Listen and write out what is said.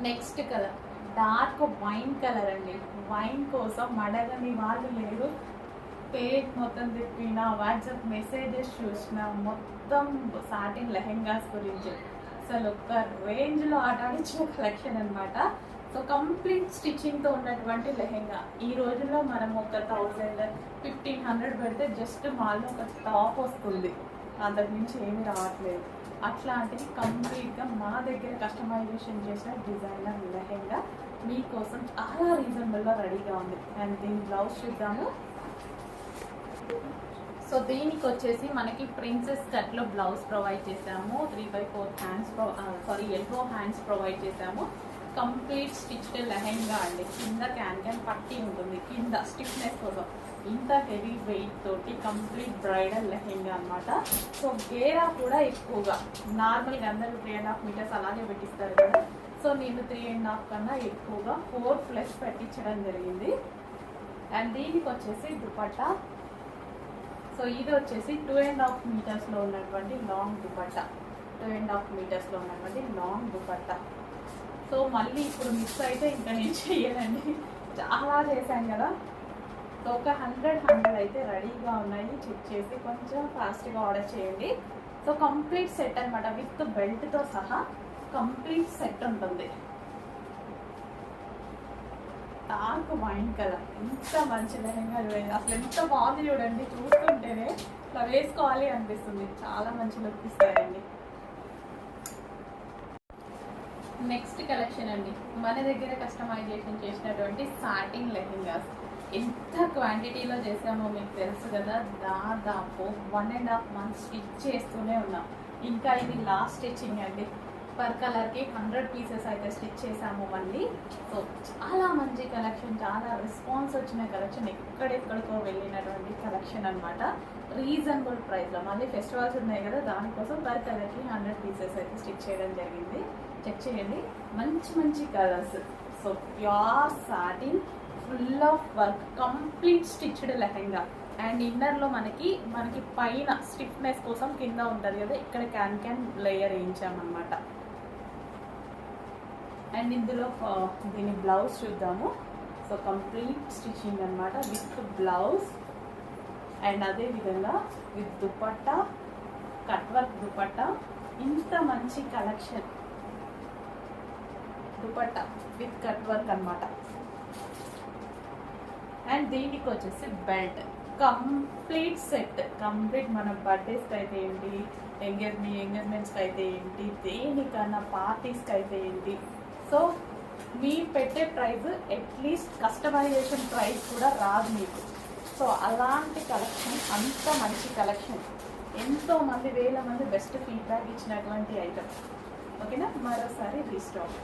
Next colour dark wine colour అండి. Wine కోసం అడగని వాళ్ళు లేరు. పేజ్ మొత్తం తిప్పిన, వాట్సాప్ మెసేజెస్ చూసిన, మొత్తం సాటిన్ లెహెంగాస్ గురించి అసలు ఒక రేంజ్లో ఆటాడించిన కలెక్షన్ అనమాట. సో కంప్లీట్ స్టిచ్చింగ్తో ఉన్నటువంటి లెహెంగా. ఈ రోజుల్లో మనం ఒక 1000-1500 పెడితే జస్ట్ మాల్లో ఒక టాప్ వస్తుంది, అంతకుమించి ఏమీ రావట్లేదు. అట్లాంటిది కంప్లీట్గా మా దగ్గర కస్టమైజేషన్ చేసిన డిజైనర్ లెహెంగా మీకోసం చాలా రీజనబుల్గా రెడీగా ఉంది. అండ్ దీని బ్లౌజ్ చూద్దాము. సో దీనికి వచ్చేసి మనకి ప్రిన్సెస్ కట్లో బ్లౌజ్ ప్రొవైడ్ చేసాము. 3/4 హ్యాండ్స్ ఎల్బో హ్యాండ్స్ ప్రొవైడ్ చేసాము. కంప్లీట్ స్టిచ్డ్ లెహెంగా అండి. కింద క్యాన్ పట్టి ఉంటుంది, కింద స్టిఫ్నెస్ కోసం. ఇంత హెవీ వెయిట్ తోటి కంప్లీట్ బ్రైడల్ లెహెంగా అనమాట. సో గేరా కూడా ఎక్కువగా, నార్మల్గా అందరూ 3.5 మీటర్స్ అలాగే పెట్టిస్తారు కదా. సో నేను 3.5 కన్నా ఎక్కువగా 4+ పెట్టించడం జరిగింది. అండ్ దీనికి వచ్చేసి దుపట్టా. సో ఇది వచ్చేసి 2.5 మీటర్స్లో ఉన్నటువంటి లాంగ్ దుపట్టా. 2.5 మీటర్స్లో ఉన్నటువంటి లాంగ్ దుపట్టా. సో మళ్ళీ ఇప్పుడు మిస్ అయితే ఇంకా నేను చెయ్యనండి, చాలా చేశాను కదా. సో ఒక 100 అయితే రెడీగా ఉన్నాయి. చెక్ చేసి కొంచెం ఫాస్ట్గా ఆర్డర్ చేయండి. సో కంప్లీట్ సెట్ అనమాట, విత్ బెల్ట్తో సహా కంప్లీట్ సెట్ ఉంటుంది. డార్క్ వైన్ కలర్, ఎంత మంచి లెహంగా చూడండి, అసలు ఎంత బాగుంది చూడండి. చూస్తుంటేనే ఇట్లా వేసుకోవాలి అనిపిస్తుంది. చాలా మంచి లుక్ ఇస్తాయండి. నెక్స్ట్ కలెక్షన్ అండి, మన దగ్గర కస్టమైజేషన్ చేసినటువంటి సాటిన్ లెహెంగాస్. ఎంత క్వాంటిటీలో చేసామో మీకు తెలుసు కదా. దాదాపు 1.5 months స్టిచ్ చేస్తూనే ఉన్నాం. ఇంకా ఇది లాస్ట్ స్టిచ్చింగ్ అండి. పర్ కలర్కి 100 పీసెస్ అయితే స్టిచ్ చేసాము మళ్ళీ. సో చాలా మంచి కలెక్షన్, చాలా రెస్పాన్స్ వచ్చిన కలెక్షన్, ఎక్కడెక్కడికో వెళ్ళినటువంటి కలెక్షన్ అనమాట. రీజనబుల్ ప్రైస్లో. మళ్ళీ ఫెస్టివల్స్ ఉన్నాయి కదా, దానికోసం పర్ కలర్కి 100 పీసెస్ అయితే స్టిచ్ చేయడం జరిగింది. చెక్ చేయండి, మంచి మంచి colours. So pure satin, full of work, complete stitched lehenga. And ఇన్నర్లో మనకి పైన స్టిఫ్నెస్ కోసం కింద ఉంటుంది కదా, ఇక్కడ క్యాన్ లేయర్ వేయించామన్నమాట. అండ్ ఇందులో దీని బ్లౌజ్ చూద్దాము. సో కంప్లీట్ స్టిచ్చింగ్ అనమాట, విత్ బ్లౌజ్. అండ్ అదేవిధంగా with dupatta, cut work dupatta. ఇంత మంచి collection, dupatta with cut work అనమాట. అండ్ దీనికి వచ్చేసి బెల్ట్. కంప్లీట్ సెట్, కంప్లీట్ మన బర్త్డేస్కి అయితే ఏంటి, ఎంగేజ్మెంట్స్కి అయితే ఏంటి, దేనికన్నా పార్టీస్కి అయితే ఏంటి. సో మీరు పెట్టే ప్రైస్ అట్లీస్ట్ కస్టమైజేషన్ ప్రైస్ కూడా రాదు మీకు. సో అలాంటి కలెక్షన్, అంత మంచి కలెక్షన్, ఎంతోమంది వేల మంది బెస్ట్ ఫీడ్బ్యాక్ ఇచ్చినటువంటి ఐటమ్. ఓకేనా, మరోసారి రీస్టాక్.